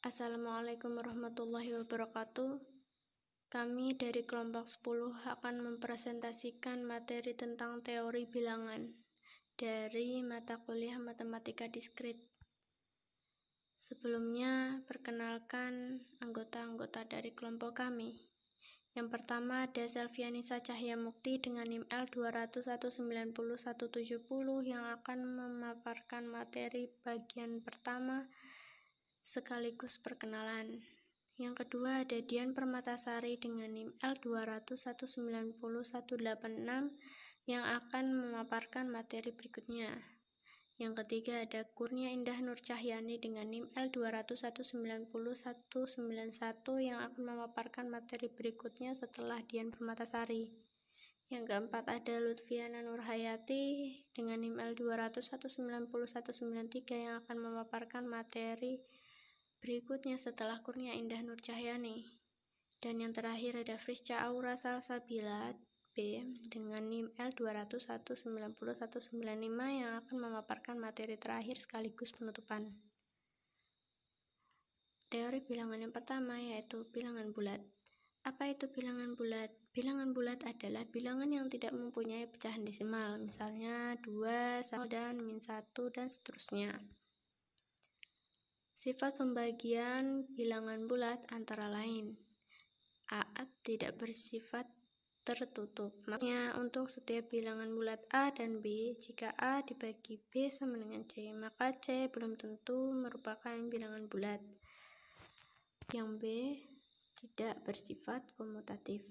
Assalamualaikum warahmatullahi wabarakatuh. Kami dari kelompok 10 akan mempresentasikan materi tentang teori bilangan dari mata kuliah Matematika Diskrit. Sebelumnya, perkenalkan anggota-anggota dari kelompok kami. Yang pertama ada Selvianisa Cahyamukti dengan NIM L20190-170 yang akan memaparkan materi bagian pertama sekaligus perkenalan. Yang kedua ada Dian Permatasari dengan NIM L20190-186 yang akan memaparkan materi berikutnya. Yang ketiga ada Kurnia Indah Nur Cahyani dengan NIM L20190-191 yang akan memaparkan materi berikutnya setelah Dian Permatasari. Yang keempat ada Lutfiana Nurhayati dengan NIM L20190-193 yang akan memaparkan materi berikutnya setelah Kurnia Indah Nur Cahyani. Dan yang terakhir ada Frisca Aura Salsabila B dengan NIM L20190-195 yang akan memaparkan materi terakhir sekaligus penutupan. Teori bilangan yang pertama yaitu bilangan bulat. Apa itu bilangan bulat? Bilangan bulat adalah bilangan yang tidak mempunyai pecahan desimal, misalnya 2, 1, dan -1, dan seterusnya. Sifat pembagian bilangan bulat antara lain A tidak bersifat tertutup. Maksudnya untuk setiap bilangan bulat A dan B, jika A dibagi B sama dengan C, maka C belum tentu merupakan bilangan bulat. Yang B tidak bersifat komutatif.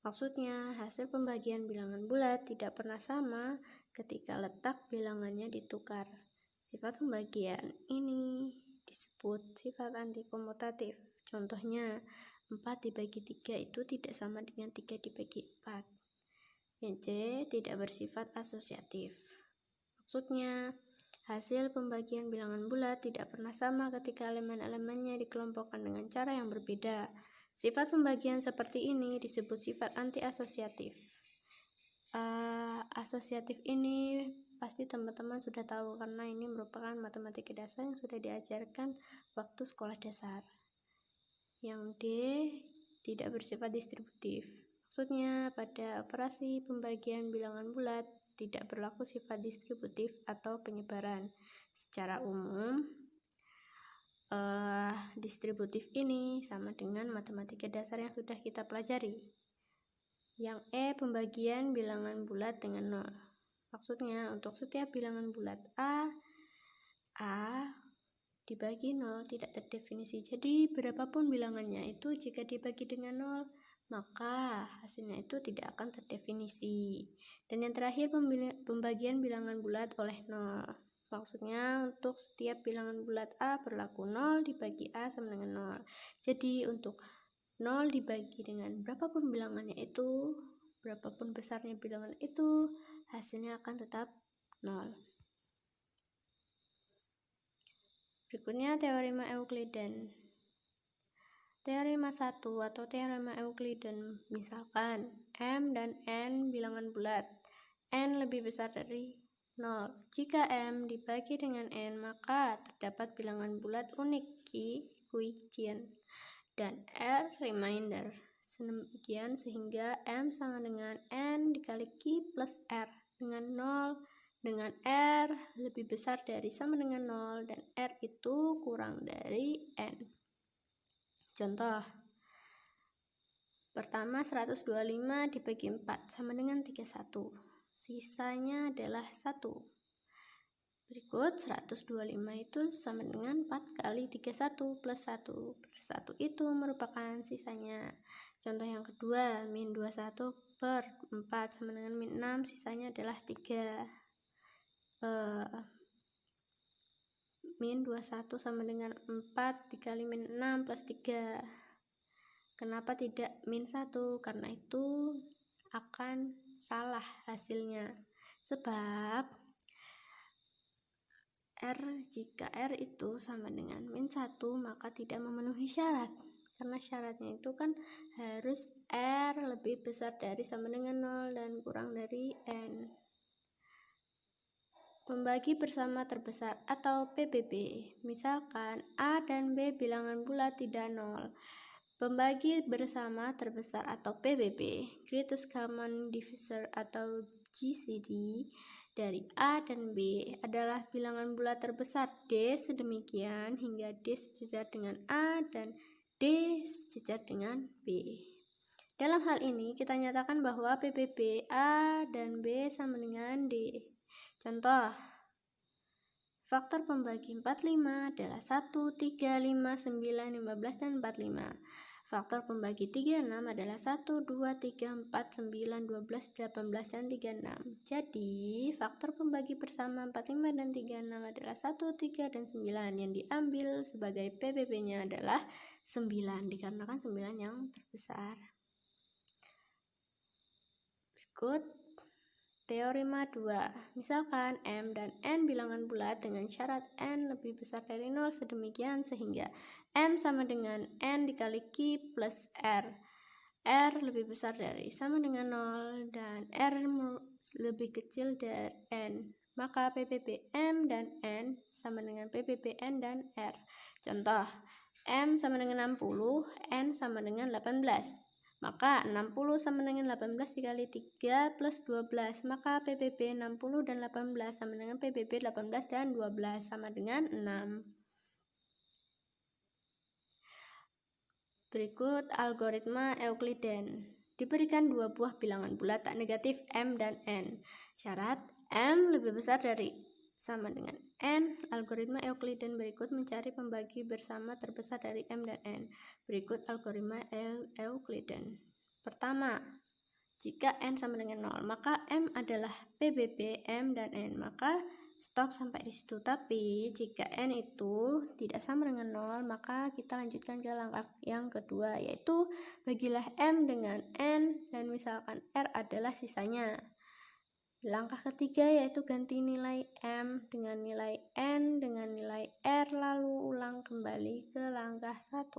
Maksudnya hasil pembagian bilangan bulat tidak pernah sama ketika letak bilangannya ditukar. Sifat pembagian ini disebut sifat antikomutatif. Contohnya 4 dibagi 3 itu tidak sama dengan 3 dibagi 4. Yang C tidak bersifat asosiatif. Maksudnya, hasil pembagian bilangan bulat tidak pernah sama ketika elemen-elemennya dikelompokkan dengan cara yang berbeda. Sifat pembagian seperti ini disebut sifat anti-asosiatif. Asosiatif ini pasti teman-teman sudah tahu karena ini merupakan matematika dasar yang sudah diajarkan waktu sekolah dasar. Yang D tidak bersifat distributif. Maksudnya pada operasi pembagian bilangan bulat tidak berlaku sifat distributif atau penyebaran. Secara umum, distributif ini sama dengan matematika dasar yang sudah kita pelajari. Yang E pembagian bilangan bulat dengan 0. Maksudnya untuk setiap bilangan bulat A dibagi 0 tidak terdefinisi. Jadi berapapun bilangannya itu jika dibagi dengan 0 maka hasilnya itu tidak akan terdefinisi. Dan yang terakhir pembagian bilangan bulat oleh 0. Maksudnya untuk setiap bilangan bulat A berlaku 0 dibagi A sama dengan 0. Jadi untuk 0 dibagi dengan berapapun bilangannya itu, berapapun besarnya bilangan itu, hasilnya akan tetap 0. Berikutnya teorema Eukliden. Teorema 1 atau teorema Eukliden, misalkan M dan N bilangan bulat, N lebih besar dari 0. Jika M dibagi dengan N, maka terdapat bilangan bulat unik Q quotient dan R remainder. Sedemikian sehingga M sama dengan N dikali Q plus R dengan 0 dengan R lebih besar dari sama dengan 0 dan R itu kurang dari N. Contoh pertama 125 dibagi 4 sama dengan 31, sisanya adalah 1. Berikut 125 itu sama dengan 4 kali 31 plus 1 plus 1 itu merupakan sisanya. Contoh yang kedua min 21 per 4 sama dengan min 6, sisanya adalah 3. Min 21 sama dengan 4 dikali min 6 plus 3. Kenapa tidak min 1? Karena itu akan salah hasilnya. Sebab jika R itu sama dengan min 1 maka tidak memenuhi syarat. Karena syaratnya itu kan harus R lebih besar dari sama dengan 0 dan kurang dari N. Pembagi bersama terbesar atau PBB. Misalkan A dan B bilangan bulat tidak nol. Pembagi bersama terbesar atau PBB, greatest common divisor atau GCD dari A dan B adalah bilangan bulat terbesar D sedemikian hingga D sejajar dengan A dan D sejajar dengan B. Dalam hal ini kita nyatakan bahwa PBB A dan B sama dengan D. Contoh, faktor pembagi 45 adalah 1, 3, 5, 9, 15, dan 45. Faktor pembagi 36 adalah 1, 2, 3, 4, 9, 12, 18, dan 36. Jadi, faktor pembagi bersama 45 dan 36 adalah 1, 3, dan 9. Yang diambil sebagai PBB-nya adalah 9, dikarenakan 9 yang terbesar. Berikut teorema 2. Misalkan M dan N bilangan bulat dengan syarat N lebih besar dari 0 sedemikian sehingga M sama dengan N dikali Q plus R. R lebih besar dari sama dengan 0 dan R lebih kecil dari N. Maka PBB M dan N sama dengan PBB N dan R. Contoh, M sama dengan 60, N sama dengan 18. Maka 60 sama dengan 18 dikali 3 plus 12. Maka PBB 60 dan 18 sama dengan PBB 18 dan 12 sama dengan 6. Berikut algoritma Euclidean. Diberikan dua buah bilangan bulat tak negatif M dan N. Syarat M lebih besar dari sama dengan N. Algoritma Euclidean berikut mencari pembagi bersama terbesar dari M dan N. Berikut algoritma Euclidean. Pertama, jika N sama dengan 0, maka M adalah PBB M dan N. Maka stop sampai di situ. Tapi jika N itu tidak sama dengan 0, maka kita lanjutkan ke langkah yang kedua, yaitu bagilah M dengan N dan misalkan R adalah sisanya. Langkah ketiga yaitu ganti nilai M dengan nilai N dengan nilai R, lalu ulang kembali ke langkah 1.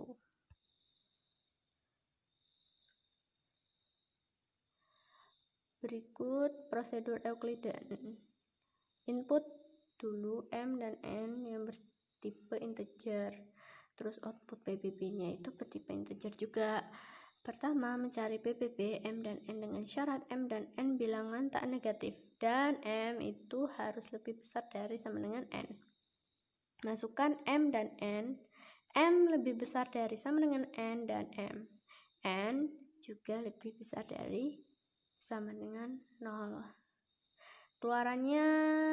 Berikut prosedur Euclidean. Input dulu M dan N yang bertipe integer, terus output PBB-nya itu bertipe integer juga. Pertama, mencari PBB M dan N dengan syarat M dan N bilangan tak negatif dan M itu harus lebih besar dari sama dengan N. Masukkan M dan N. M lebih besar dari sama dengan N dan M. N juga lebih besar dari sama dengan 0. Keluarannya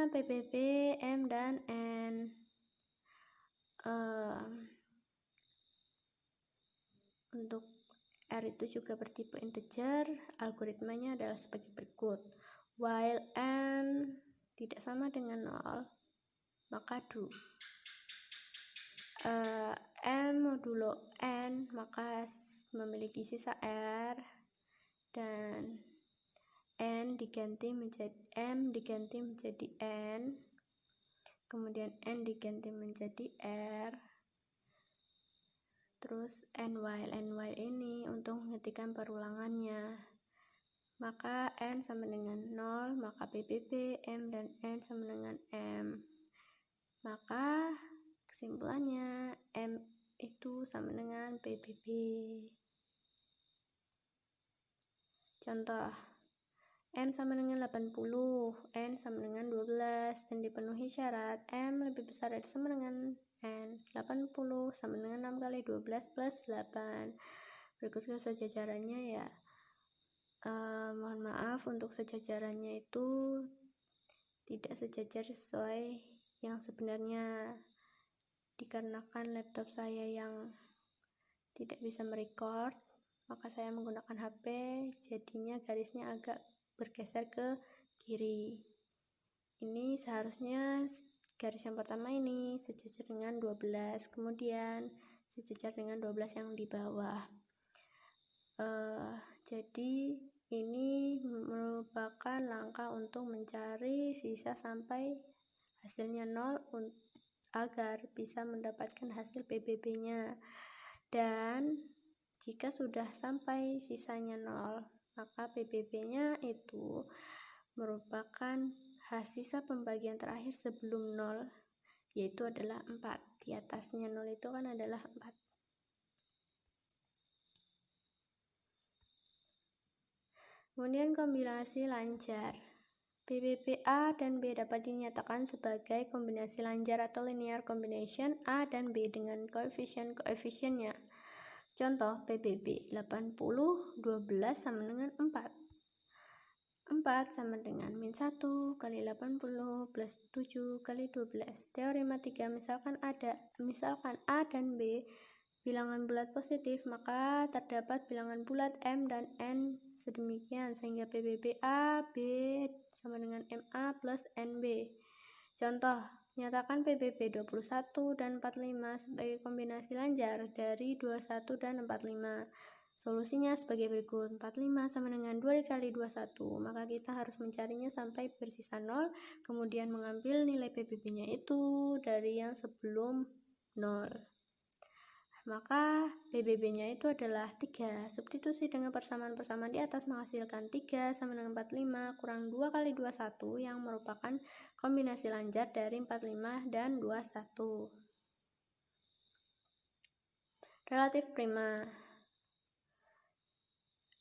PBB M dan N. Untuk R itu juga bertipe integer. Algoritmanya adalah sebagai berikut. While N tidak sama dengan 0, maka do M modulo N maka memiliki sisa R dan N diganti menjadi M diganti menjadi N, kemudian N diganti menjadi R, terus N while ini untuk menghentikan perulangannya. Maka N sama dengan 0, maka PBB M dan N sama dengan M. Maka kesimpulannya M itu sama dengan PBB. Contoh, M sama dengan 80, N sama dengan 12, dan dipenuhi syarat M lebih besar dari sama dengan N. 80 sama dengan 6 kali 12 plus 8. Berikut sejajarannya ya. Mohon maaf untuk sejajarannya itu tidak sejajar sesuai yang sebenarnya, dikarenakan laptop saya yang tidak bisa merecord, maka saya menggunakan HP, jadinya garisnya agak bergeser ke kiri. Ini seharusnya garis yang pertama ini sejajar dengan 12, kemudian sejajar dengan 12 yang di bawah. Jadi ini merupakan langkah untuk mencari sisa sampai hasilnya 0 agar bisa mendapatkan hasil PBB-nya. Dan jika sudah sampai sisanya 0, maka PBB-nya itu merupakan sisa pembagian terakhir sebelum 0 yaitu adalah 4. Di atasnya 0 itu kan adalah 4. Kemudian kombinasi lanjar. PBB A dan B dapat dinyatakan sebagai kombinasi lanjar atau linear combination A dan B dengan koefisien-koefisiennya. Contoh PBB 80, 12 sama dengan 4. 4 sama dengan min 1 kali 80 plus 7 kali 12. Teorema 3, misalkan A dan B bilangan bulat positif, maka terdapat bilangan bulat M dan N sedemikian sehingga PBB A, B sama dengan MA plus NB. Contoh, nyatakan PBB 21 dan 45 sebagai kombinasi lanjar dari 21 dan 45. Solusinya sebagai berikut. 45 sama dengan 2 dikali 21, maka kita harus mencarinya sampai bersisa 0, kemudian mengambil nilai PBB-nya itu dari yang sebelum 0. Maka PBB-nya itu adalah 3. Substitusi dengan persamaan-persamaan di atas menghasilkan 3 sama dengan 45 kurang 2 kali 21 yang merupakan kombinasi lanjar dari 45 dan 21. Relatif prima.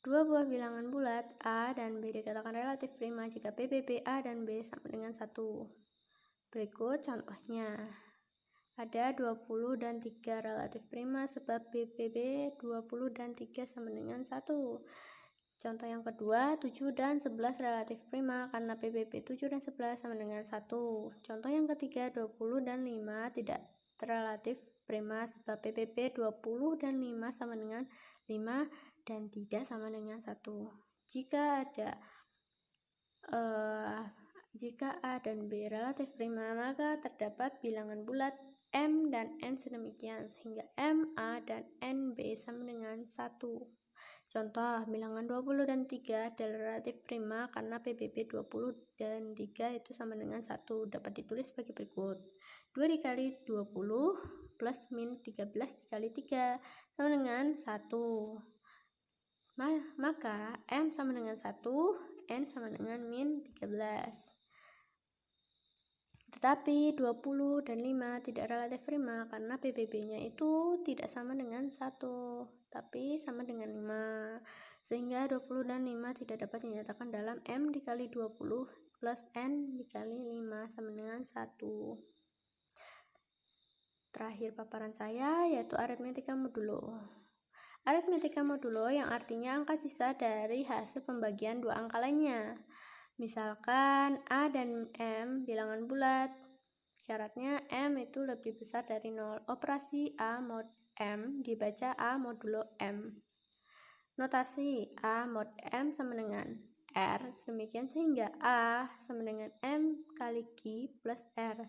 Dua buah bilangan bulat A dan B dikatakan relatif prima jika PBB A dan B sama dengan 1. Berikut contohnya. Ada 20 dan 3 relatif prima sebab PBB 20 dan 3 sama dengan 1. Contoh yang kedua, 7 dan 11 relatif prima karena PBB 7 dan 11 sama dengan 1. Contoh yang ketiga, 20 dan 5 tidak relatif prima sebab PBB 20 dan 5 sama dengan 5 dan tidak sama dengan 1. Jika A dan B relatif prima, maka terdapat bilangan bulat M dan N sedemikian sehingga M, A, dan N, B sama dengan 1. Contoh, bilangan 20 dan 3 adalah relatif prima karena PBB 20 dan 3 itu sama dengan 1. Dapat ditulis sebagai berikut. 2 dikali 20 plus min 13 dikali 3 sama dengan 1. Maka M sama dengan 1, N sama dengan min 13. Tetapi 20 dan 5 tidak relatif prima karena PBB-nya itu tidak sama dengan 1, tapi sama dengan 5. Sehingga 20 dan 5 tidak dapat dinyatakan dalam M dikali 20 plus N dikali 5 sama dengan 1. Terakhir paparan saya yaitu aritmetika modulo. Aritmetika modulo yang artinya angka sisa dari hasil pembagian dua angka lainnya. Misalkan A dan M bilangan bulat, syaratnya M itu lebih besar dari 0. Operasi A mod M dibaca A modulo M. Notasi A mod M sama dengan R, demikian sehingga A sama dengan M kali Q plus R.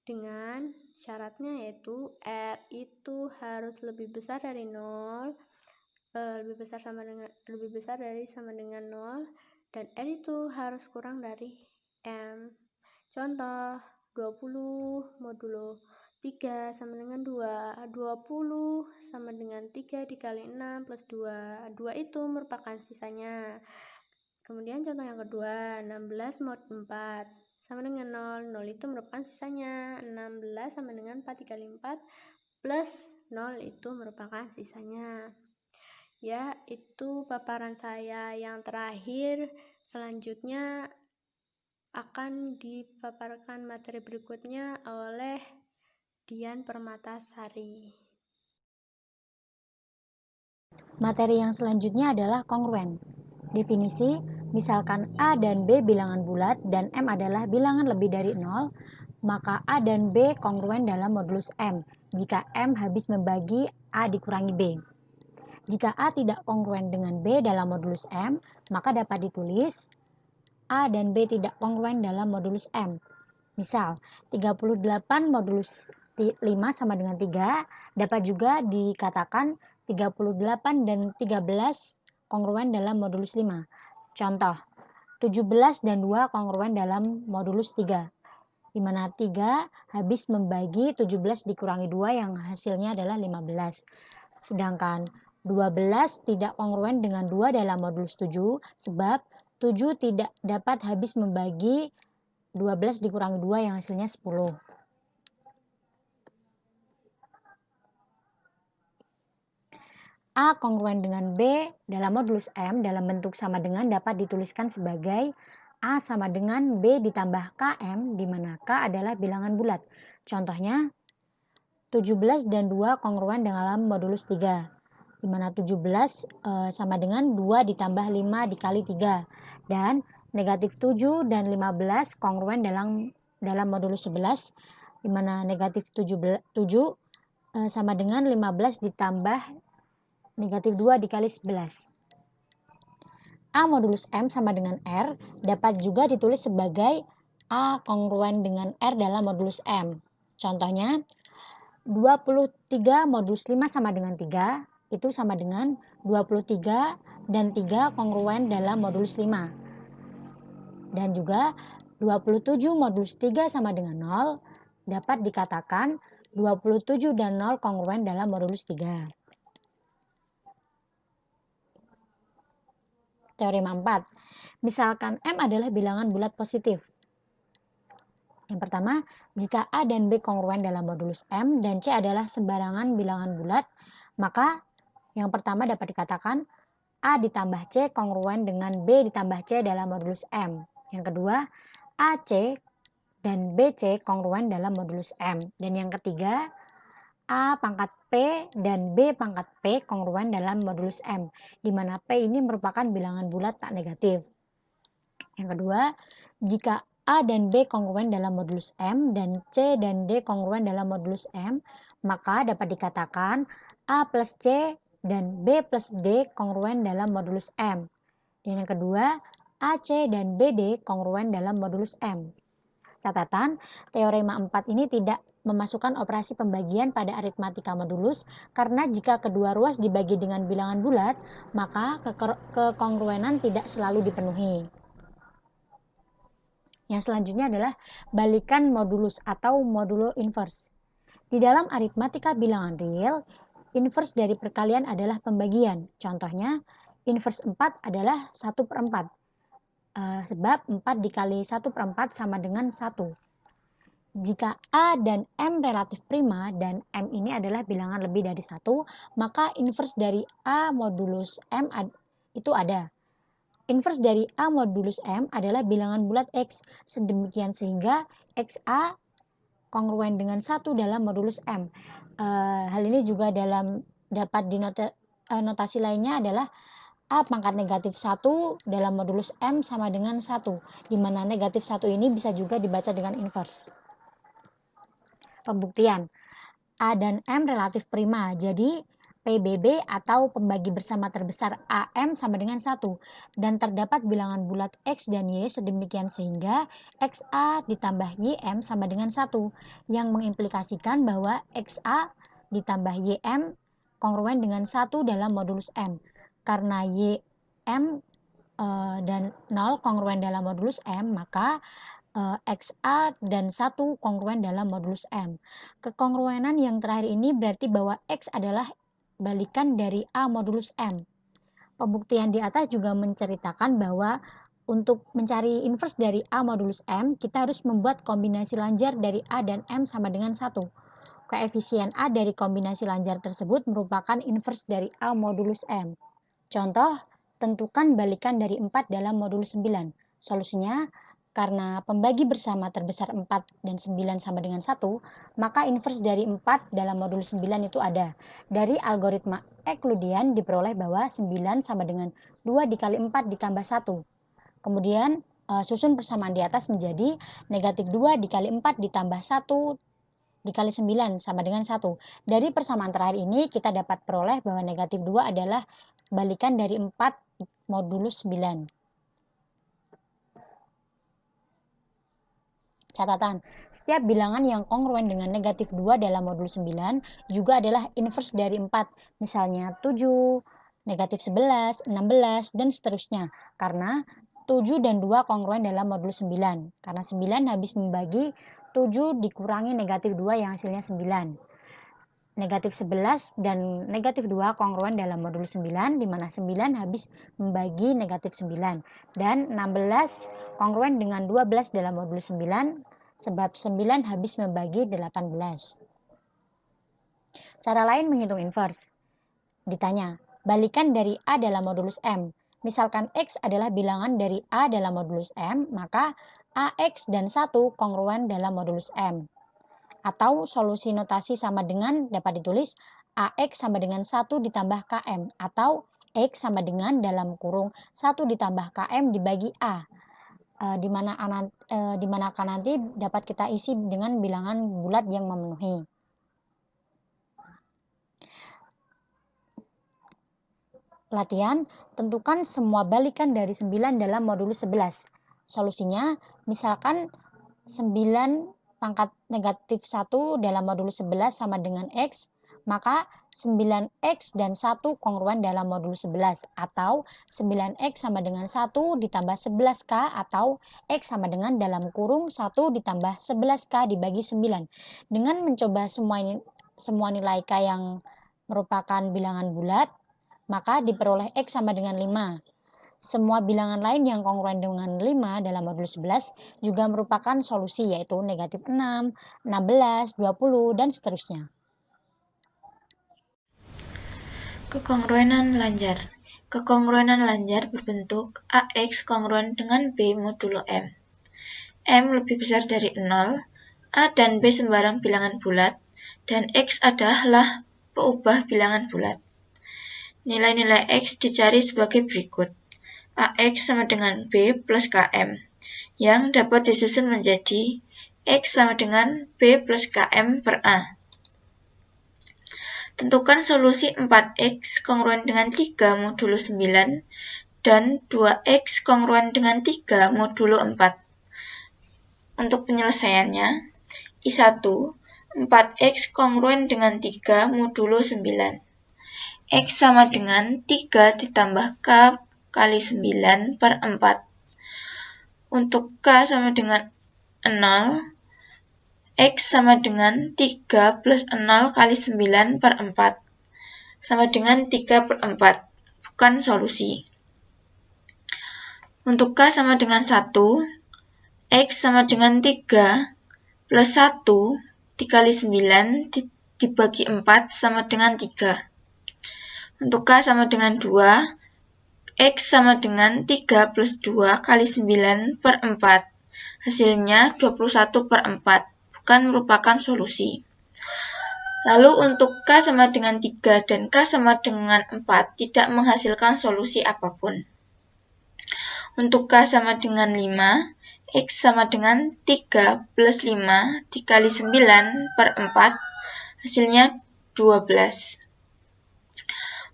Dengan syaratnya yaitu R itu harus lebih besar dari 0, lebih besar dari sama dengan 0, dan R itu harus kurang dari M. Contoh, 20 modulo 3 sama dengan 2. 20 sama dengan 3 dikali 6 plus 2. 2 itu merupakan sisanya. Kemudian contoh yang kedua, 16 mod 4 sama dengan 0. 0 itu merupakan sisanya. 16 sama dengan 4 dikali 4 plus 0 itu merupakan sisanya. Ya, itu paparan saya yang terakhir. Selanjutnya akan dipaparkan materi berikutnya oleh Dian Permatasari. Materi yang selanjutnya adalah kongruen. Definisi, misalkan A dan B bilangan bulat dan M adalah bilangan lebih dari 0, maka A dan B kongruen dalam modulus M jika M habis membagi A dikurangi B. Jika A tidak kongruen dengan B dalam modulus M, maka dapat ditulis A dan B tidak kongruen dalam modulus M. Misal, 38 modulus 5 sama dengan 3 dapat juga dikatakan 38 dan 13 kongruen dalam modulus 5. Contoh, 17 dan 2 kongruen dalam modulus 3, di mana 3 habis membagi 17 dikurangi 2 yang hasilnya adalah 15. Sedangkan 12 tidak kongruen dengan 2 dalam modulus 7 sebab 7 tidak dapat habis membagi 12 dikurangi 2 yang hasilnya 10. A kongruen dengan B dalam modulus M dalam bentuk sama dengan dapat dituliskan sebagai A sama dengan B ditambah KM, di mana K adalah bilangan bulat. Contohnya, 17 dan 2 kongruen dalam modulus 3, di mana 17 sama dengan 2 ditambah 5 dikali 3. Dan negatif 7 dan 15 kongruen dalam modulus 11, di mana negatif 7 sama dengan 15 ditambah negatif 2 dikali 11. A modulus M sama dengan R dapat juga ditulis sebagai A kongruen dengan R dalam modulus M. Contohnya, 23 modulus 5 sama dengan 3, itu sama dengan 23 dan 3 kongruen dalam modulus 5. Dan juga 27 modulus 3 sama dengan 0 dapat dikatakan 27 dan 0 kongruen dalam modulus 3. Teorema 4. Misalkan M adalah bilangan bulat positif. Yang pertama, jika A dan B kongruen dalam modulus M dan C adalah sembarangan bilangan bulat, maka yang pertama dapat dikatakan A ditambah C kongruen dengan B ditambah C dalam modulus M. Yang kedua, AC dan BC kongruen dalam modulus M. Dan yang ketiga, A pangkat P dan B pangkat P kongruen dalam modulus M, di mana P ini merupakan bilangan bulat tak negatif. Yang kedua, jika A dan B kongruen dalam modulus M dan C dan D kongruen dalam modulus M, maka dapat dikatakan A plus C dan B plus D kongruen dalam modulus M. Dan yang kedua, AC dan BD kongruen dalam modulus M. Catatan, teorema 4 ini tidak memasukkan operasi pembagian pada aritmatika modulus karena jika kedua ruas dibagi dengan bilangan bulat, maka kekongruenan tidak selalu dipenuhi. Yang selanjutnya adalah balikan modulus atau modulo inverse. Di dalam aritmatika bilangan real, inverse dari perkalian adalah pembagian. Contohnya, inverse 4 adalah 1/4. Sebab 4 dikali 1/4 sama dengan 1. Jika A dan M relatif prima dan M ini adalah bilangan lebih dari 1, maka inverse dari A modulus M itu ada. Inverse dari A modulus M adalah bilangan bulat X, sedemikian sehingga XA kongruen dengan 1 dalam modulus M. Hal ini juga dapat notasi lainnya adalah A pangkat negatif 1 dalam modulus M sama dengan 1, di mana negatif 1 ini bisa juga dibaca dengan inverse. Pembuktian, A dan M relatif prima, jadi PBB atau pembagi bersama terbesar AM sama dengan 1, dan terdapat bilangan bulat X dan Y sedemikian sehingga XA ditambah YM sama dengan 1, yang mengimplikasikan bahwa XA ditambah YM kongruen dengan 1 dalam modulus M. Karena YM dan 0 kongruen dalam modulus M, maka XA dan 1 kongruen dalam modulus M. Kekongruenan yang terakhir ini berarti bahwa X adalah balikan dari A modulus M. Pembuktian di atas juga menceritakan bahwa untuk mencari inverse dari A modulus M, kita harus membuat kombinasi lanjar dari A dan M sama dengan 1. Koefisien A dari kombinasi lanjar tersebut merupakan inverse dari A modulus M. Contoh, tentukan balikan dari 4 dalam modulus 9. Solusinya, karena pembagi bersama terbesar 4 dan 9 sama dengan 1, maka inverse dari 4 dalam modulus 9 itu ada. Dari algoritma Euclidean diperoleh bahwa 9 sama dengan 2 dikali 4 ditambah 1. Kemudian susun persamaan di atas menjadi negatif 2 dikali 4 ditambah 1 dikali 9 sama dengan 1. Dari persamaan terakhir ini kita dapat peroleh bahwa negatif 2 adalah balikan dari 4 modulus 9. Catatan, setiap bilangan yang kongruen dengan negatif 2 dalam modulus 9 juga adalah inverse dari 4, misalnya 7, negatif 11, 16, dan seterusnya. Karena 7 dan 2 kongruen dalam modulus 9. Karena 9 habis membagi 7 dikurangi negatif 2 yang hasilnya 9. negatif 11 dan negatif 2 kongruen dalam modul 9, di mana 9 habis membagi negatif 9. Dan 16 kongruen dengan 12 dalam modul 9, sebab 9 habis membagi 18. Cara lain menghitung inverse. Ditanya, balikan dari A dalam modulus M. Misalkan X adalah bilangan dari A dalam modulus M, maka AX dan 1 kongruen dalam modulus M. Atau solusi notasi sama dengan dapat ditulis AX sama dengan 1 ditambah KM, atau X sama dengan dalam kurung 1 ditambah KM dibagi A, di mana nanti dapat kita isi dengan bilangan bulat yang memenuhi. Latihan, tentukan semua balikan dari 9 dalam modulus 11. Solusinya, misalkan 9 pangkat negatif 1 dalam modulus 11 sama dengan X, maka 9X dan 1 kongruen dalam modulus 11, atau 9X sama dengan 1 ditambah 11K, atau X sama dengan dalam kurung 1 ditambah 11K dibagi 9. Dengan mencoba semua nilai K yang merupakan bilangan bulat, maka diperoleh X sama dengan 5. Semua bilangan lain yang kongruen dengan 5 dalam modul 11 juga merupakan solusi, yaitu negatif 6, 16, 20, dan seterusnya. Kekongruenan lanjar. Kekongruenan lanjar berbentuk AX kongruen dengan B modulo M. M lebih besar dari 0, A dan B sembarang bilangan bulat, dan X adalah peubah bilangan bulat. Nilai-nilai X dicari sebagai berikut. AX sama dengan B plus KM, yang dapat disusun menjadi X sama dengan B plus KM per A. Tentukan solusi 4X kongruen dengan 3 modulo 9 dan 2X kongruen dengan 3 modulo 4. Untuk penyelesaiannya, I1, 4X kongruen dengan 3 modulo 9. X sama dengan 3 ditambah K kali 9 per 4. Untuk K sama dengan 0, X sama dengan 3 plus 0 kali 9 per 4, sama dengan 3 per 4, bukan solusi. Untuk K sama dengan 1, X sama dengan 3 plus 1 dikali 9 dibagi 4 sama dengan 3. Untuk K sama dengan 2, X sama dengan 3 plus 2 kali 9 per 4, hasilnya 21 per 4, bukan merupakan solusi. Lalu untuk K sama dengan 3 dan K sama dengan 4 tidak menghasilkan solusi apapun. Untuk K sama dengan 5, X sama dengan 3 plus 5 dikali 9 per 4, hasilnya 12.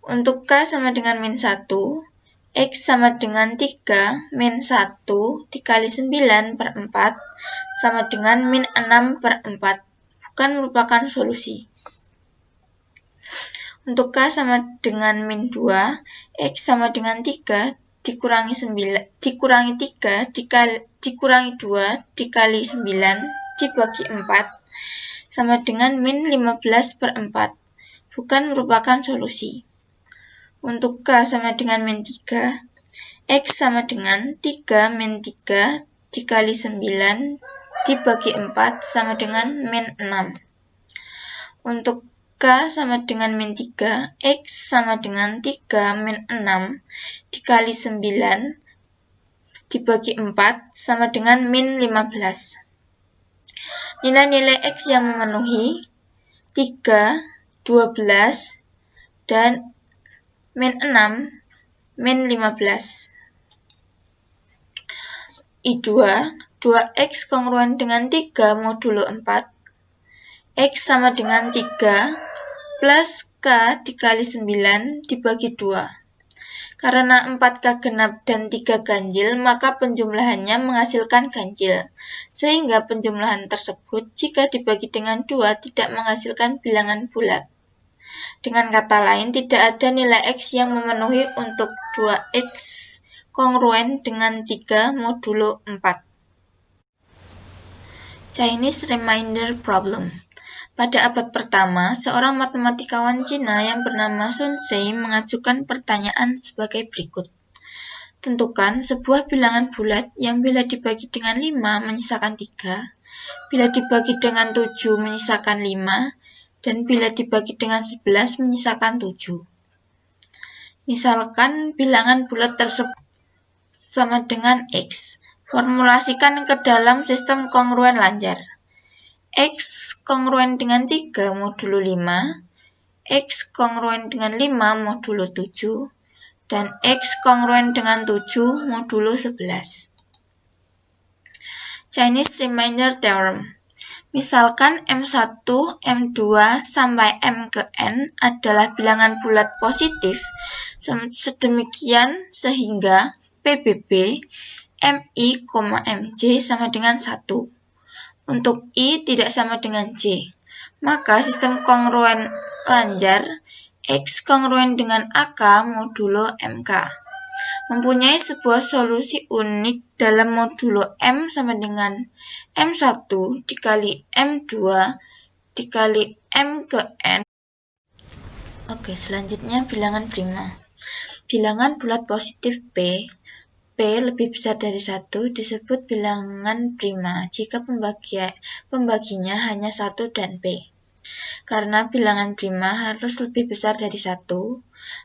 Untuk K sama dengan min 1, X sama dengan 3 min 1 dikali 9 per 4 sama dengan min 6 per 4, bukan merupakan solusi. Untuk K sama dengan min 2, X sama dengan 3 dikurangi 3 dikurangi 2 dikali 9 dibagi 4 sama dengan min 15 per 4, bukan merupakan solusi. Untuk K sama dengan min 3, X sama dengan 3 min 3 dikali 9 dibagi 4 sama dengan min 6. Untuk K sama dengan min 3, X sama dengan 3 min 6 dikali 9 dibagi 4 sama dengan min 15. Nilai-nilai X yang memenuhi 3, 12, dan min 6, min 15. I2, 2X kongruen dengan 3 modulo 4. X sama dengan 3 plus K dikali 9 dibagi 2. Karena 4K genap dan 3 ganjil, maka penjumlahannya menghasilkan ganjil. Sehingga penjumlahan tersebut jika dibagi dengan 2 tidak menghasilkan bilangan bulat. Dengan kata lain, tidak ada nilai X yang memenuhi untuk 2X kongruen dengan 3 modulo 4. Chinese Remainder Problem. Pada abad pertama, seorang matematikawan Cina yang bernama Sun Zhe mengajukan pertanyaan sebagai berikut. Tentukan sebuah bilangan bulat yang bila dibagi dengan 5 menyisakan 3, bila dibagi dengan 7 menyisakan 5, dan bila dibagi dengan 11 menyisakan 7. Misalkan bilangan bulat tersebut sama dengan X. Formulasikan ke dalam sistem kongruen lancar. X kongruen dengan 3 modulo 5, X kongruen dengan 5 modulo 7, dan X kongruen dengan 7 modulo 11. Chinese Remainder Theorem. Misalkan M1, M2, sampai M ke N adalah bilangan bulat positif sedemikian sehingga PBB MI, MJ sama dengan 1. Untuk I tidak sama dengan J, maka sistem kongruen lancar X kongruen dengan AK modulo MK mempunyai sebuah solusi unik dalam modulo M sama dengan M1 dikali M2 dikali M ke N. Oke, selanjutnya bilangan prima. Bilangan bulat positif P lebih besar dari 1 disebut bilangan prima jika pembaginya hanya 1 dan P. Karena bilangan prima harus lebih besar dari 1,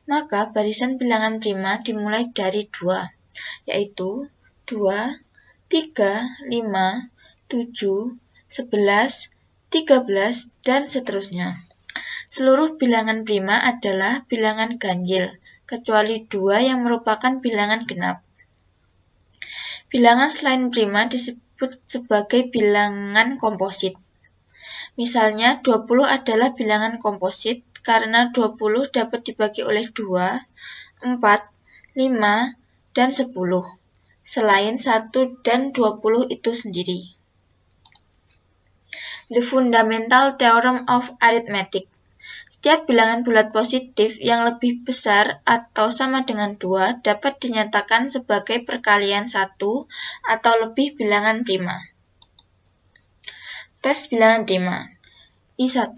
maka barisan bilangan prima dimulai dari 2, yaitu 2, 3, 5, 7, 11, 13, dan seterusnya. Seluruh bilangan prima adalah bilangan ganjil, kecuali 2 yang merupakan bilangan genap. Bilangan selain prima disebut sebagai bilangan komposit. Misalnya 20 adalah bilangan komposit karena 20 dapat dibagi oleh 2, 4, 5, dan 10, selain 1 dan 20 itu sendiri. The Fundamental Theorem of Arithmetic. Setiap bilangan bulat positif yang lebih besar atau sama dengan 2 dapat dinyatakan sebagai perkalian 1 atau lebih bilangan prima. Tes bilangan prima. I1.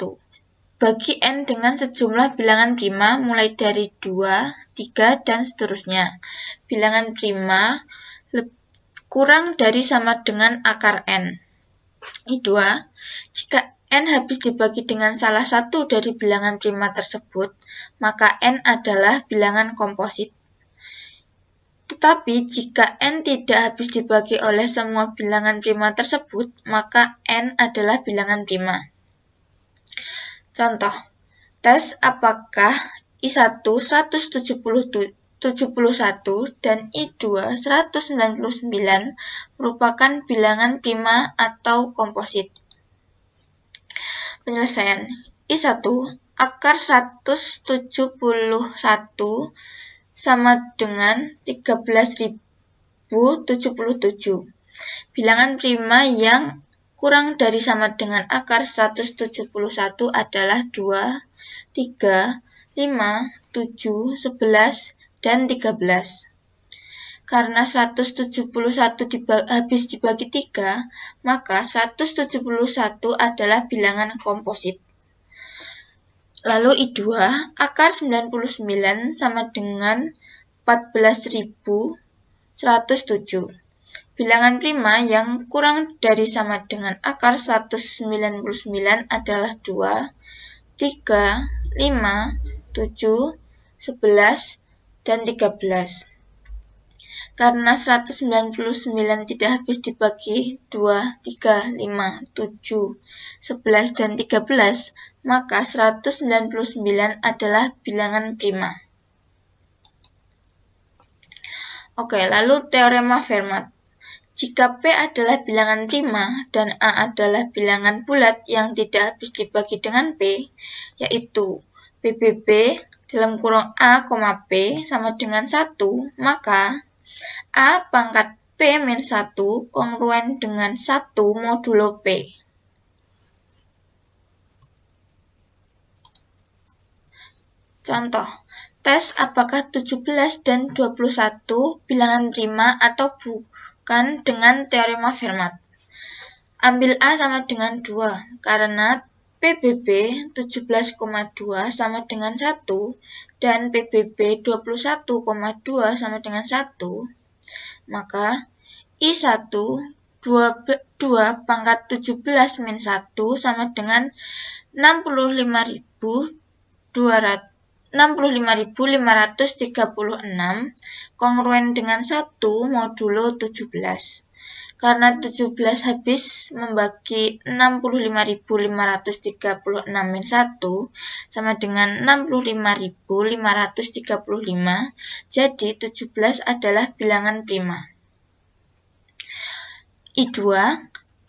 Bagi N dengan sejumlah bilangan prima mulai dari 2, 3, dan seterusnya. Bilangan prima kurang dari sama dengan akar N. I2. Jika N habis dibagi dengan salah satu dari bilangan prima tersebut, maka N adalah bilangan komposit. Tetapi jika N tidak habis dibagi oleh semua bilangan prima tersebut, maka N adalah bilangan prima. Contoh, tes apakah I1 171 dan I2 199 merupakan bilangan prima atau komposit. Penyelesaian. I1 akar 171 sama dengan 13.077. Bilangan prima yang kurang dari sama dengan akar 171 adalah 2, 3, 5, 7, 11, dan 13. Karena 171 habis dibagi 3, maka 171 adalah bilangan komposit. Lalu I2, akar 99 sama dengan 14.107. Bilangan prima yang kurang dari sama dengan akar 199 adalah 2, 3, 5, 7, 11, dan 13. Karena 199 tidak habis dibagi 2, 3, 5, 7, 11, dan 13, maka 199 adalah bilangan prima. Oke, lalu teorema Fermat. Jika P adalah bilangan prima dan A adalah bilangan bulat yang tidak habis dibagi dengan P, yaitu PBB dalam kurung A, P sama dengan 1, maka A pangkat P min 1 kongruen dengan 1 modulo P. Contoh, tes apakah 17 dan 21 bilangan prima atau bukan dengan teorema Fermat. Ambil A sama dengan 2, karena P PBB 17,2 sama dengan 1 dan PBB 21,2 sama dengan 1, maka I1 2 pangkat 17 min 1 sama dengan 65.536 kongruen dengan 1 modulo 17. Karena 17 habis membagi 65.536 min 1 sama dengan 65.535, jadi 17 adalah bilangan prima. I2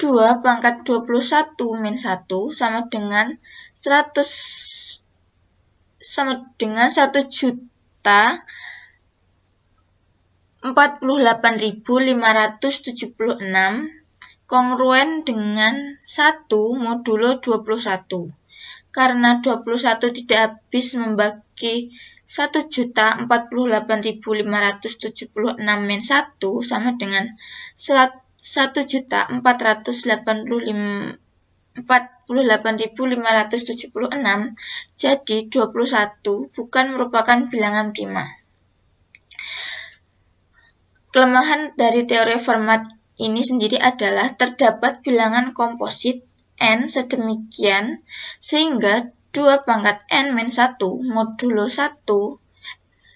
2 pangkat 21 min 1 sama dengan 1.48.576 kongruen dengan 1 modulo 21. Karena 21 tidak habis membagi 1.048.576 min 1 sama dengan 1.448.576, jadi 21 bukan merupakan bilangan prima. Kelemahan dari teori Fermat ini sendiri adalah terdapat bilangan komposit n sedemikian sehingga 2 pangkat n min 1 modulo 1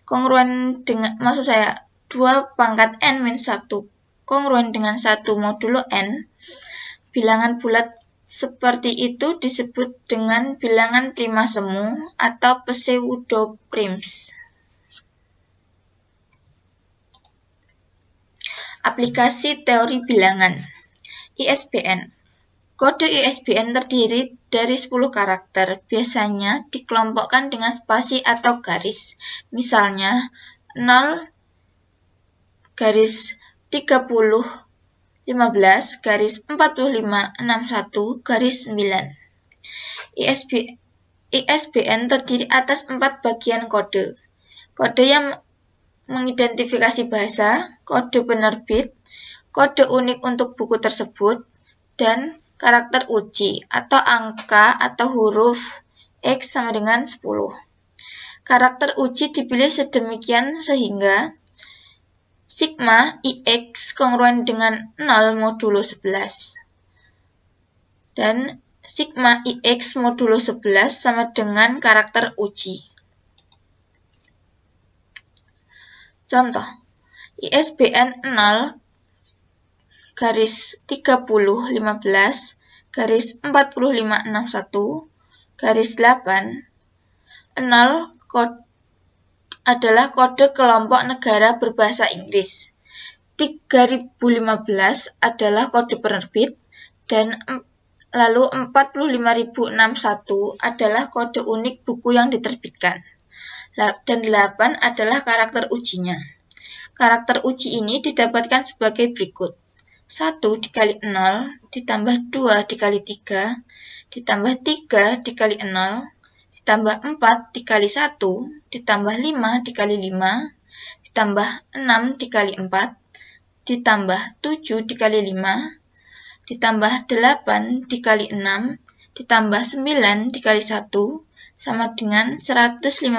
kongruen dengan 2 pangkat n min 1 kongruen dengan 1 modulo n. Bilangan bulat seperti itu disebut dengan bilangan prima semu atau pseudoprims. Aplikasi teori bilangan. ISBN. Kode ISBN terdiri dari 10 karakter, biasanya dikelompokkan dengan spasi atau garis. Misalnya 0 garis 30 15 garis 45 61 garis 9. ISBN terdiri atas 4 bagian kode. Kode yang mengidentifikasi bahasa, kode penerbit, kode unik untuk buku tersebut, dan karakter uji atau angka atau huruf X sama dengan 10. Karakter uji dipilih sedemikian sehingga sigma IX kongruen dengan 0 modulo 11 dan sigma IX modulo 11 sama dengan karakter uji. Contoh, ISBN 0 garis 30 15 garis 45 61 garis 8 0 adalah kode kelompok negara berbahasa Inggris. 3015 adalah kode penerbit dan lalu 45061 adalah kode unik buku yang diterbitkan. Dan 8 adalah karakter ujinya. Karakter uji ini didapatkan sebagai berikut. 1 dikali 0 ditambah 2 dikali 3 ditambah 3 dikali 0 ditambah 4 dikali 1 ditambah 5 dikali 5 ditambah 6 dikali 4 ditambah 7 dikali 5 ditambah 8 dikali 6 ditambah 9 dikali 1 sama dengan 151.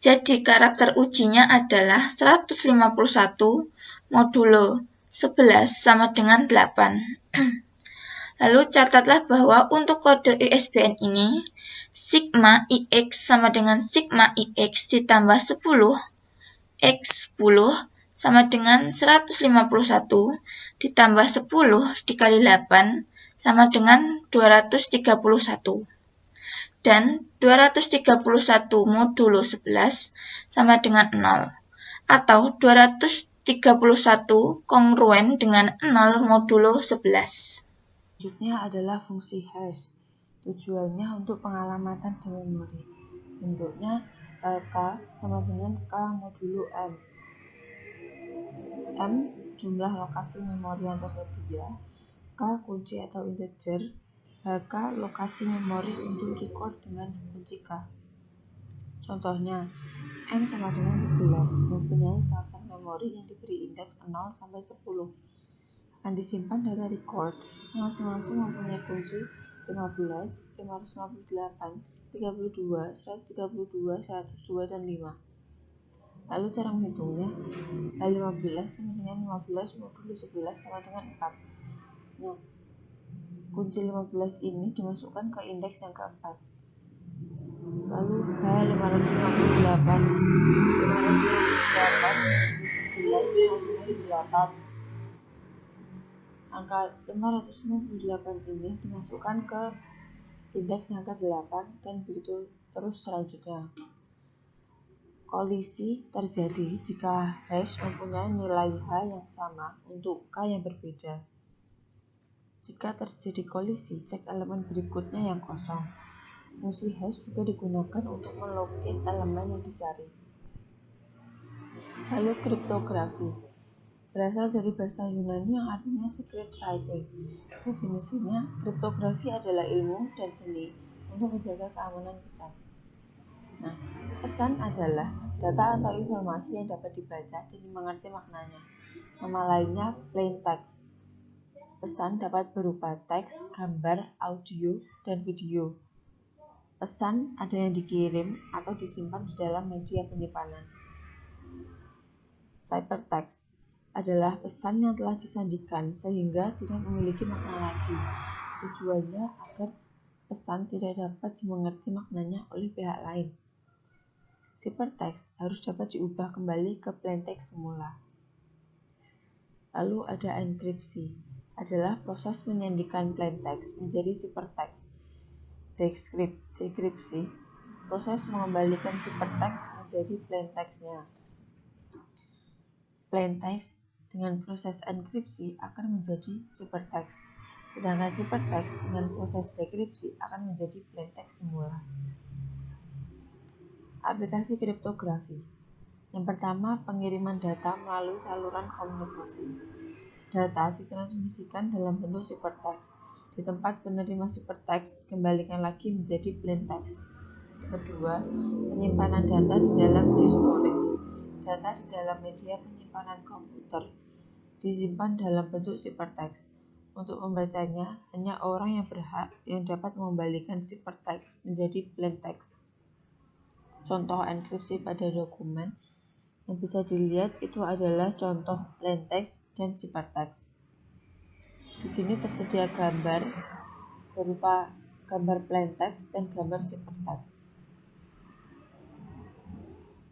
Jadi karakter ujinya adalah 151 modulo 11 sama dengan 8. Lalu catatlah bahwa untuk kode ISBN ini, sigma IX sama dengan sigma IX ditambah 10 X 10 sama dengan 151 ditambah 10 dikali 8 sama dengan 231. Dan 231 modulo 11 sama dengan 0, atau 231 kongruen dengan 0 modulo 11. Selanjutnya adalah fungsi hash. Tujuannya untuk pengalamatan di memori. Bentuknya K sama dengan K modulo M. M jumlah lokasi memori yang tersedia, K kunci atau integer, HK lokasi memori untuk record dengan kunci K. Contohnya, M sama dengan 11 mempunyai sel-sel memori yang diberi indeks 0 sampai 10. Akan disimpan data record yang masing-masing mempunyai kunci 15, 558, 32, 132, 102, dan 5. Lalu cara menghitungnya, H15 sama dengan 15 modulo 11 sama dengan 4. Nah, kunci 15 ini dimasukkan ke indeks yang keempat. Lalu H558 sama dengan 8. Angka 558 ini dimasukkan ke indeks yang ke-8 dan begitu terus selanjutnya. Kolisi terjadi jika hash mempunyai nilai H yang sama untuk K yang berbeda. Jika terjadi kolisi, cek elemen berikutnya yang kosong. Fungsi hash juga digunakan untuk melokit elemen yang dicari. Lalu kriptografi berasal dari bahasa Yunani yang artinya secret writing. Definisinya, kriptografi adalah ilmu dan seni untuk menjaga keamanan pesan. Nah, pesan adalah data atau informasi yang dapat dibaca dan dimengerti maknanya. Nama lainnya plain text. Pesan dapat berupa teks, gambar, audio, dan video. Pesan ada yang dikirim atau disimpan di dalam media penyimpanan. Ciphertext adalah pesan yang telah disandikan sehingga tidak memiliki makna lagi. Tujuannya agar pesan tidak dapat dimengerti maknanya oleh pihak lain. Ciphertext harus dapat diubah kembali ke plaintext semula. Lalu ada enkripsi, adalah proses menyandikan plaintext menjadi ciphertext. Dekripsi, proses mengembalikan ciphertext menjadi plaintextnya. Plaintext dengan proses enkripsi akan menjadi ciphertext, sedangkan ciphertext dengan proses dekripsi akan menjadi plaintext semula. Aplikasi kriptografi. Yang pertama, pengiriman data melalui saluran komunikasi. Data ditransmisikan dalam bentuk ciphertext. Di tempat penerima ciphertext, dikembalikan lagi menjadi plaintext. Kedua, penyimpanan data di dalam disk storage. Data di dalam media penyimpanan komputer disimpan dalam bentuk ciphertext. Untuk membacanya, hanya orang yang berhak yang dapat mengembalikan ciphertext menjadi plaintext. Contoh enkripsi pada dokumen yang bisa dilihat itu adalah contoh plaintext dan ciphertext. Di sini tersedia gambar berupa gambar plaintext dan gambar ciphertext.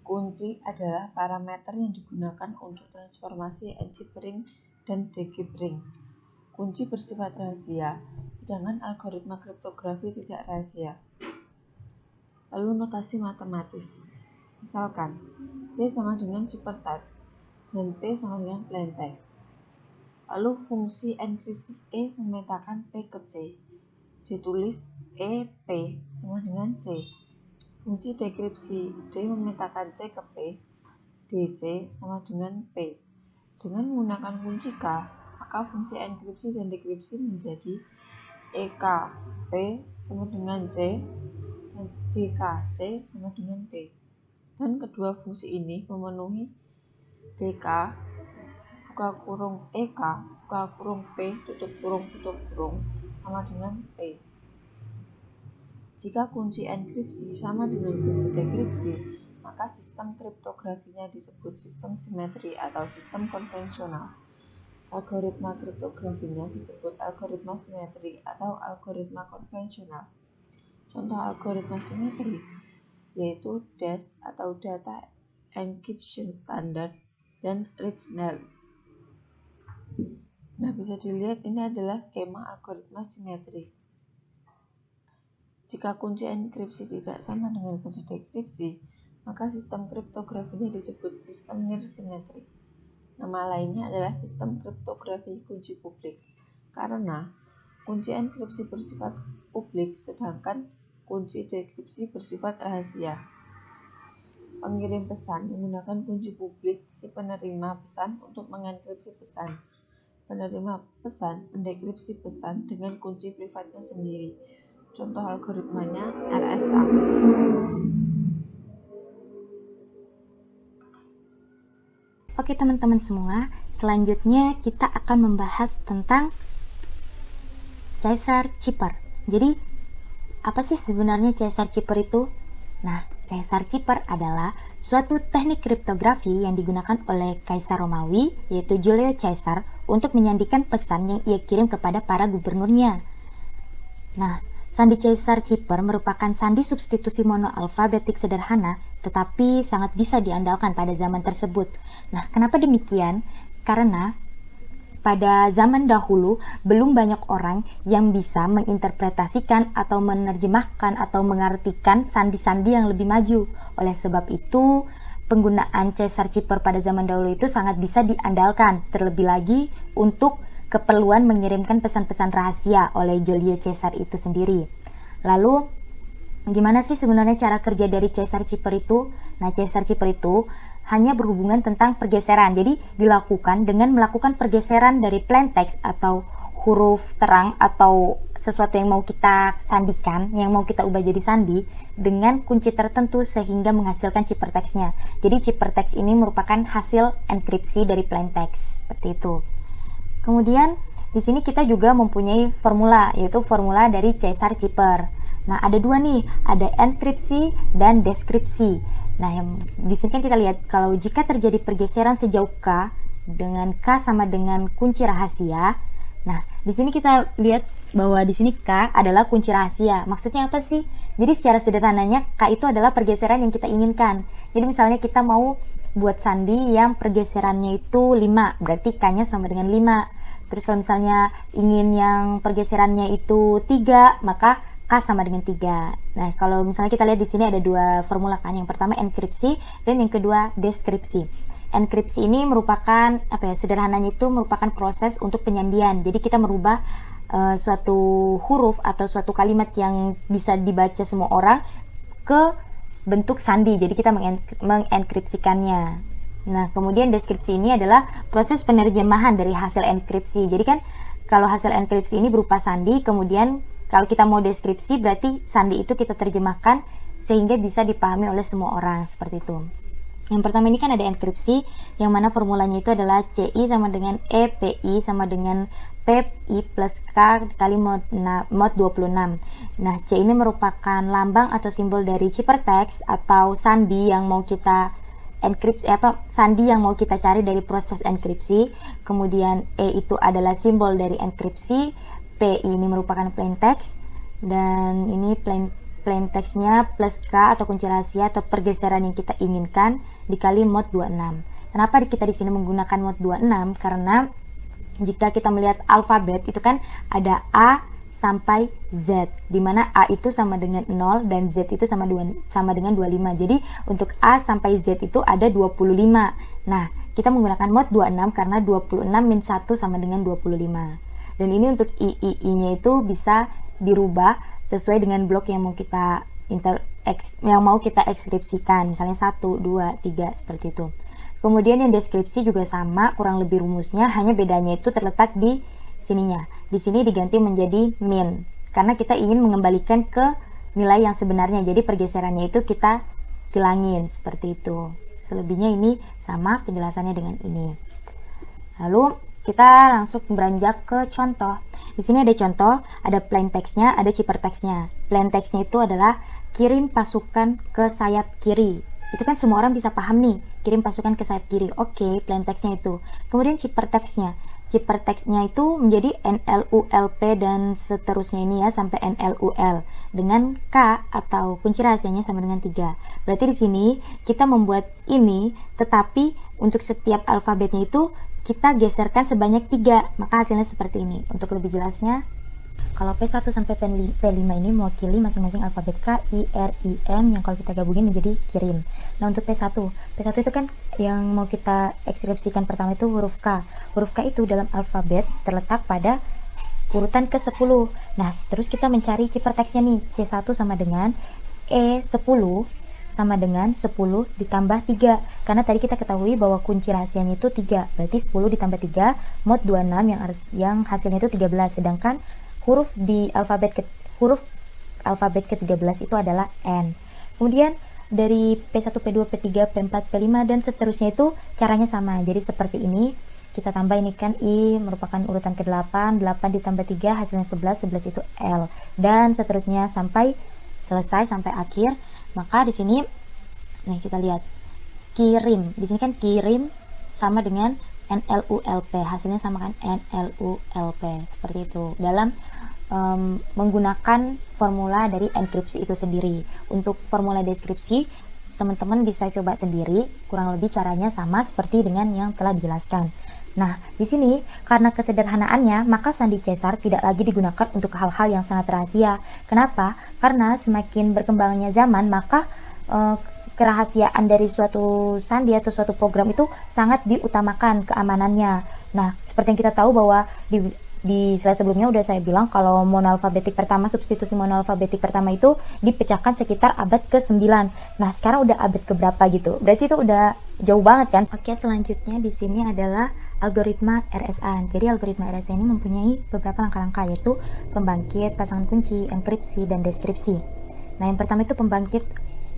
Kunci adalah parameter yang digunakan untuk transformasi enciphering dan dechiffering. Kunci bersifat rahasia, sedangkan algoritma kriptografi tidak rahasia. Lalu notasi matematis. Misalkan, C sama dengan ciphertext dan P sama dengan plaintext. Lalu fungsi enkripsi E memetakan P ke C. Ditulis EP sama dengan C. Fungsi dekripsi D memetakan C ke P. DC sama dengan P. Dengan menggunakan kunci K, maka fungsi enkripsi dan dekripsi menjadi EK P sama dengan C dan DK C sama dengan P. Dan kedua fungsi ini memenuhi DK buka kurung EK buka kurung P tutup kurung sama dengan P. Jika kunci enkripsi sama dengan kunci dekripsi, maka sistem kriptografinya disebut sistem simetri atau sistem konvensional. Algoritma kriptografinya disebut algoritma simetri atau algoritma konvensional. Contoh algoritma simetri yaitu DES atau Data Encryption Standard dan Richnell. Nah, bisa dilihat ini adalah skema algoritma simetri. Jika kunci enkripsi tidak sama dengan kunci dekripsi, maka sistem kriptografinya disebut sistem near symmetry. Nama lainnya adalah sistem kriptografi kunci publik, karena kunci enkripsi bersifat publik sedangkan kunci dekripsi bersifat rahasia. Pengirim pesan menggunakan kunci publik si penerima pesan untuk mengenkripsi pesan. Penerima pesan mendekripsi pesan dengan kunci privatnya sendiri. Contoh algoritmanya RSA. Oke teman-teman semua, selanjutnya kita akan membahas tentang Caesar Cipher. Jadi, apa sih sebenarnya Caesar cipher itu? Nah, Caesar cipher adalah suatu teknik kriptografi yang digunakan oleh Kaisar Romawi, yaitu Julio Caesar, untuk menyandikan pesan yang ia kirim kepada para gubernurnya. Nah, sandi Caesar cipher merupakan sandi substitusi monoalfabetik sederhana, tetapi sangat bisa diandalkan pada zaman tersebut. Nah, kenapa demikian? Karena pada zaman dahulu belum banyak orang yang bisa menginterpretasikan atau menerjemahkan atau mengartikan sandi-sandi yang lebih maju. Oleh sebab itu, penggunaan Caesar cipher pada zaman dahulu itu sangat bisa diandalkan, terlebih lagi untuk keperluan mengirimkan pesan-pesan rahasia oleh Julio Caesar itu sendiri. Lalu, gimana sih sebenarnya cara kerja dari Caesar cipher itu? Nah, Caesar cipher itu hanya berhubungan tentang pergeseran. Jadi dilakukan dengan melakukan pergeseran dari plain text atau huruf terang atau sesuatu yang mau kita sandikan, yang mau kita ubah jadi sandi dengan kunci tertentu sehingga menghasilkan ciphertextnya. Jadi ciphertext ini merupakan hasil enkripsi dari plain text, seperti itu. Kemudian di sini kita juga mempunyai formula, yaitu formula dari Caesar cipher. Nah, ada dua nih, ada enskripsi dan deskripsi. Nah, di sini kan kita lihat kalau jika terjadi pergeseran sejauh K dengan K sama dengan kunci rahasia. Nah, di sini kita lihat bahwa di sini K adalah kunci rahasia. Maksudnya apa sih? Jadi secara sederhananya K itu adalah pergeseran yang kita inginkan. Jadi misalnya kita mau buat sandi yang pergeserannya itu 5, berarti K-nya sama dengan 5. Terus kalau misalnya ingin yang pergeserannya itu 3, maka K sama dengan 3. Nah, kalau misalnya kita lihat di sini ada dua formula kan. Yang pertama enkripsi dan yang kedua deskripsi. Enkripsi ini merupakan sederhananya itu merupakan proses untuk penyandian. Jadi kita merubah suatu huruf atau suatu kalimat yang bisa dibaca semua orang ke bentuk sandi. Jadi kita mengenkripsikannya. Nah, kemudian deskripsi ini adalah proses penerjemahan dari hasil enkripsi. Jadi kan kalau hasil enkripsi ini berupa sandi, kemudian kalau kita mau deskripsi berarti sandi itu kita terjemahkan sehingga bisa dipahami oleh semua orang, seperti itu. Yang pertama ini kan ada enkripsi, yang mana formulanya itu adalah CI sama dengan E, PI sama dengan PI plus K kali mod 26. Nah, C ini merupakan lambang atau simbol dari ciphertext atau sandi yang mau kita sandi yang mau kita cari dari proses enkripsi. Kemudian E itu adalah simbol dari enkripsi, P ini merupakan plain text, dan ini plain textnya plus K atau kunci rahasia atau pergeseran yang kita inginkan dikali mod 26. Kenapa kita di sini menggunakan mod 26? Karena jika kita melihat alfabet itu kan ada A sampai Z, dimana A itu sama dengan 0 dan Z itu sama dengan 25. Jadi untuk A sampai Z itu ada 25. Nah, kita menggunakan mod 26 karena 26 min 1 sama dengan 25. Dan ini untuk I-nya itu bisa dirubah sesuai dengan blok yang mau kita ekskripsikan, misalnya 1, 2, 3 seperti itu. Kemudian yang deskripsi juga sama, kurang lebih rumusnya, hanya bedanya itu terletak di sininya. Di sini diganti menjadi min karena kita ingin mengembalikan ke nilai yang sebenarnya. Jadi pergeserannya itu kita hilangin, seperti itu. Selebihnya ini sama penjelasannya dengan ini. Lalu kita langsung beranjak ke contoh. Di sini ada contoh, ada plain text-nya, ada ciphertext-nya. Plain text-nya itu adalah kirim pasukan ke sayap kiri. Itu kan semua orang bisa paham nih, kirim pasukan ke sayap kiri. Oke, plain text-nya itu. Kemudian ciphertext-nya. Ciphertext-nya itu menjadi NLULP dan seterusnya ini ya sampai NLUL dengan K atau kunci rahasianya sama dengan 3. Berarti di sini kita membuat ini, tetapi untuk setiap alfabetnya itu kita geserkan sebanyak 3, maka hasilnya seperti ini. Untuk lebih jelasnya, kalau P1 sampai P5 ini mewakili masing-masing alfabet K, I, R, I, M yang kalau kita gabungin menjadi kirim. Nah, untuk P1 itu kan yang mau kita ekskripsikan pertama itu huruf K. Huruf K itu dalam alfabet terletak pada urutan ke-10. Nah, terus kita mencari ciphertext-nya nih. C1 sama dengan E10 sama dengan 10 ditambah 3. Karena tadi kita ketahui bahwa kunci rahasianya itu 3. Berarti 10 ditambah 3 mod 26 yang hasilnya itu 13. Sedangkan huruf alfabet ke-13 itu adalah N. Kemudian dari P1, P2, P3, P4, P5 dan seterusnya itu caranya sama. Jadi seperti ini. kita tambah ini kan I merupakan urutan ke-8, 8 ditambah 3 hasilnya 11, 11 itu L, dan seterusnya sampai selesai sampai akhir. Maka di sini nah kita lihat kirim, di sini kan kirim sama dengan NLULP, hasilnya sama kan NLULP, seperti itu dalam menggunakan formula dari enkripsi itu sendiri. Untuk formula deskripsi teman-teman bisa coba sendiri, kurang lebih caranya sama seperti dengan yang telah dijelaskan. Nah, di sini karena kesederhanaannya, maka sandi Caesar tidak lagi digunakan untuk hal-hal yang sangat rahasia. Kenapa? Karena semakin berkembangnya zaman, maka kerahasiaan dari suatu sandi atau suatu program itu sangat diutamakan keamanannya. Nah, seperti yang kita tahu bahwa di slide sebelumnya udah saya bilang kalau monoalfabetik pertama, substitusi monoalfabetik pertama itu dipecahkan sekitar abad ke-9. Nah, sekarang udah abad ke-berapa gitu. Berarti itu udah jauh banget kan? Oke, selanjutnya di sini adalah algoritma RSA. Jadi algoritma RSA ini mempunyai beberapa langkah-langkah, yaitu pembangkit, pasangan kunci, enkripsi, dan deskripsi. Nah, yang pertama itu pembangkit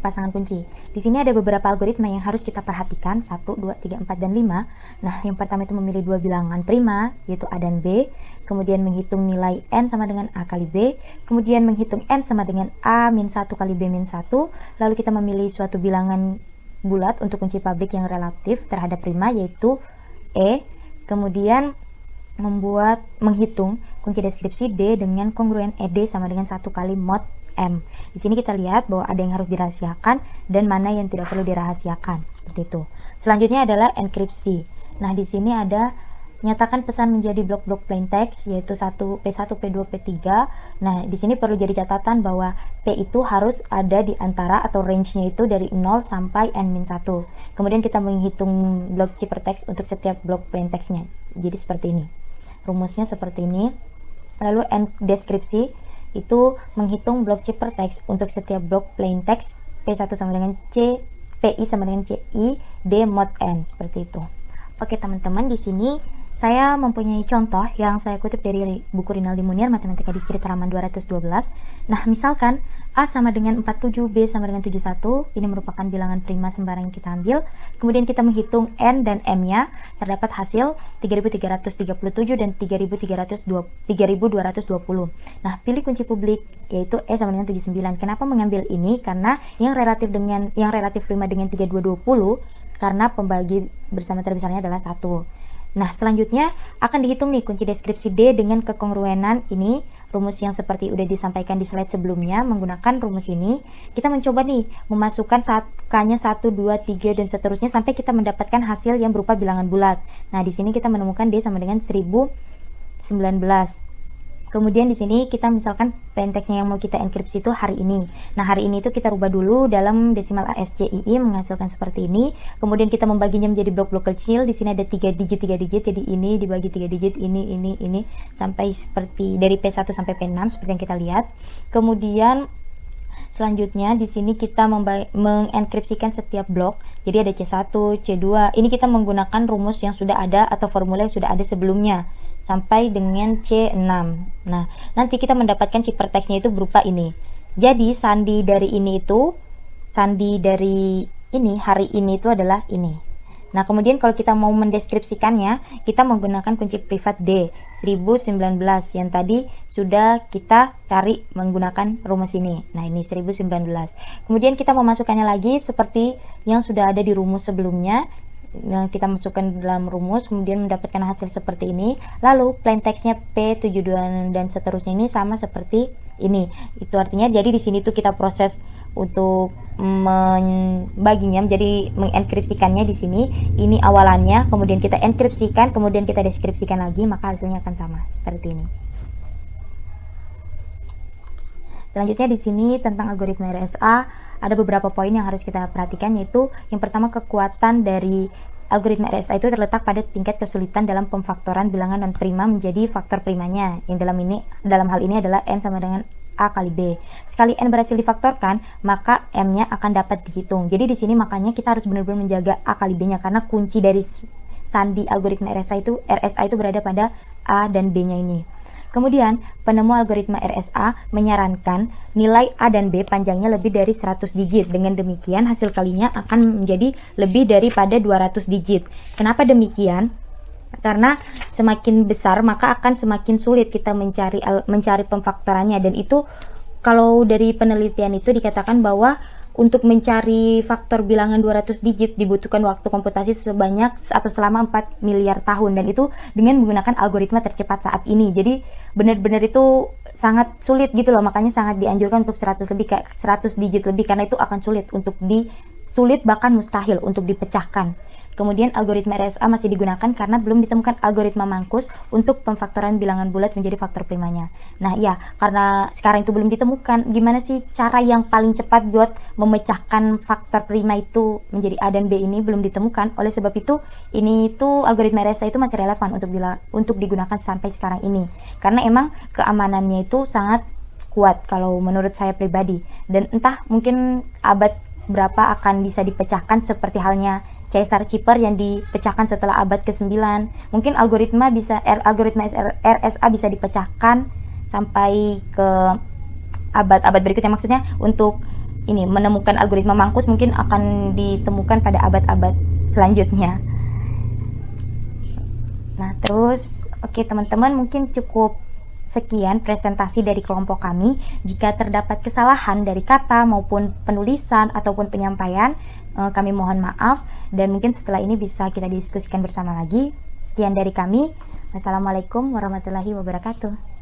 pasangan kunci. Di sini ada beberapa algoritma yang harus kita perhatikan, 1, 2, 3, 4, dan 5. Nah, yang pertama itu memilih dua bilangan prima, yaitu A dan B, kemudian menghitung nilai N sama dengan A kali B, kemudian menghitung N sama dengan A min 1 kali B min 1, lalu kita memilih suatu bilangan bulat untuk kunci publik yang relatif terhadap prima, yaitu E, kemudian menghitung kunci deskripsi D dengan kongruen ED sama dengan 1 kali mod M. Di sini kita lihat bahwa ada yang harus dirahasiakan dan mana yang tidak perlu dirahasiakan, seperti itu. Selanjutnya adalah enkripsi. Nah, di sini ada nyatakan pesan menjadi blok-blok plain text, yaitu P1, P2, P3. Nah, di sini perlu jadi catatan bahwa P itu harus ada di antara atau range-nya itu dari 0 sampai N-1. Kemudian kita menghitung blok ciphertext untuk setiap blok plain text-nya. Jadi seperti ini. Rumusnya seperti ini. Lalu deskripsi itu menghitung blok ciphertext untuk setiap blok plain text P1 sama dengan C, PI sama dengan CI, D mod N, seperti itu. Oke teman-teman, di sini saya mempunyai contoh yang saya kutip dari buku Rinaldi Munir, Matematika Diskrit halaman 212. Nah, misalkan A sama dengan 47, B sama dengan 71, ini merupakan bilangan prima sembarang yang kita ambil. Kemudian kita menghitung N dan M-nya, terdapat hasil 3337 dan 3220. Nah, pilih kunci publik, yaitu E sama dengan 79. Kenapa mengambil ini? Karena yang relatif prima dengan 3220, karena pembagi bersama terbesarnya adalah 1. Nah, selanjutnya akan dihitung nih kunci deskripsi D dengan kekongruenan ini, rumus yang seperti udah disampaikan di slide sebelumnya. Menggunakan rumus ini, kita mencoba nih memasukkan K-nya 1, 2, 3, dan seterusnya sampai kita mendapatkan hasil yang berupa bilangan bulat. Nah, di sini kita menemukan D sama dengan 1019. Kemudian di sini kita misalkan plain text-nya yang mau kita enkripsi itu hari ini. Nah, hari ini itu kita rubah dulu dalam desimal ASCII menghasilkan seperti ini. Kemudian kita membaginya menjadi blok-blok kecil. Di sini ada 3 digit. Jadi ini dibagi 3 digit, ini sampai seperti dari P1 sampai P6 seperti yang kita lihat. Kemudian selanjutnya di sini kita mengenkripsikan setiap blok. Jadi ada C1, C2. Ini kita menggunakan rumus yang sudah ada atau formula yang sudah ada sebelumnya sampai dengan C6. Nah, nanti kita mendapatkan ciphertext-nya itu berupa ini. Jadi sandi dari hari ini itu adalah ini. Nah, kemudian kalau kita mau mendeskripsikannya, kita menggunakan kunci privat D 1019 yang tadi sudah kita cari menggunakan rumus ini. Nah, ini 1019. Kemudian kita memasukkannya lagi seperti yang sudah ada di rumus sebelumnya. Nah, kita masukkan dalam rumus, kemudian mendapatkan hasil seperti ini. Lalu plain text-nya P72 dan seterusnya ini sama seperti ini. Itu artinya jadi di sini tuh kita proses untuk membaginya menjadi mengenkripsikannya di sini. Ini awalannya, kemudian kita enkripsikan, kemudian kita deskripsikan lagi, maka hasilnya akan sama seperti ini. Selanjutnya di sini tentang algoritma RSA ada beberapa poin yang harus kita perhatikan, yaitu yang pertama, kekuatan dari algoritma RSA itu terletak pada tingkat kesulitan dalam pemfaktoran bilangan non prima menjadi faktor primanya, yang dalam hal ini adalah N sama dengan A kali B. Sekali N berhasil difaktorkan, maka M-nya akan dapat dihitung. Jadi di sini makanya kita harus benar-benar menjaga A kali B-nya, karena kunci dari sandi algoritma RSA itu berada pada A dan B-nya ini. Kemudian, penemu algoritma RSA menyarankan nilai A dan B panjangnya lebih dari 100 digit. Dengan demikian, hasil kalinya akan menjadi lebih daripada 200 digit. Kenapa demikian? karena semakin besar maka akan semakin sulit kita mencari pemfaktorannya. Dan itu kalau dari penelitian itu dikatakan bahwa untuk mencari faktor bilangan 200 digit dibutuhkan waktu komputasi sebanyak atau selama 4 miliar tahun, dan itu dengan menggunakan algoritma tercepat saat ini. Jadi benar-benar itu sangat sulit gitu loh, makanya sangat dianjurkan untuk 100 digit lebih, karena itu akan sulit bahkan mustahil untuk dipecahkan. Kemudian algoritma RSA masih digunakan karena belum ditemukan algoritma Mankus untuk pemfaktoran bilangan bulat menjadi faktor primanya. Nah ya, karena sekarang itu belum ditemukan, gimana sih cara yang paling cepat buat memecahkan faktor prima itu menjadi A dan B ini belum ditemukan. Oleh sebab itu, algoritma RSA itu masih relevan untuk digunakan sampai sekarang ini. Karena emang keamanannya itu sangat kuat kalau menurut saya pribadi. Dan entah mungkin abad berapa akan bisa dipecahkan, seperti halnya Caesar Cheeper yang dipecahkan setelah abad ke-9. Mungkin algoritma RSA bisa dipecahkan sampai ke abad-abad berikutnya. Maksudnya untuk menemukan algoritma Mankus mungkin akan ditemukan pada abad-abad selanjutnya. Nah, terus oke teman-teman, mungkin cukup sekian presentasi dari kelompok kami. Jika terdapat kesalahan dari kata maupun penulisan ataupun penyampaian, kami mohon maaf, dan mungkin setelah ini bisa kita diskusikan bersama lagi. Sekian dari kami. Wassalamualaikum warahmatullahi wabarakatuh.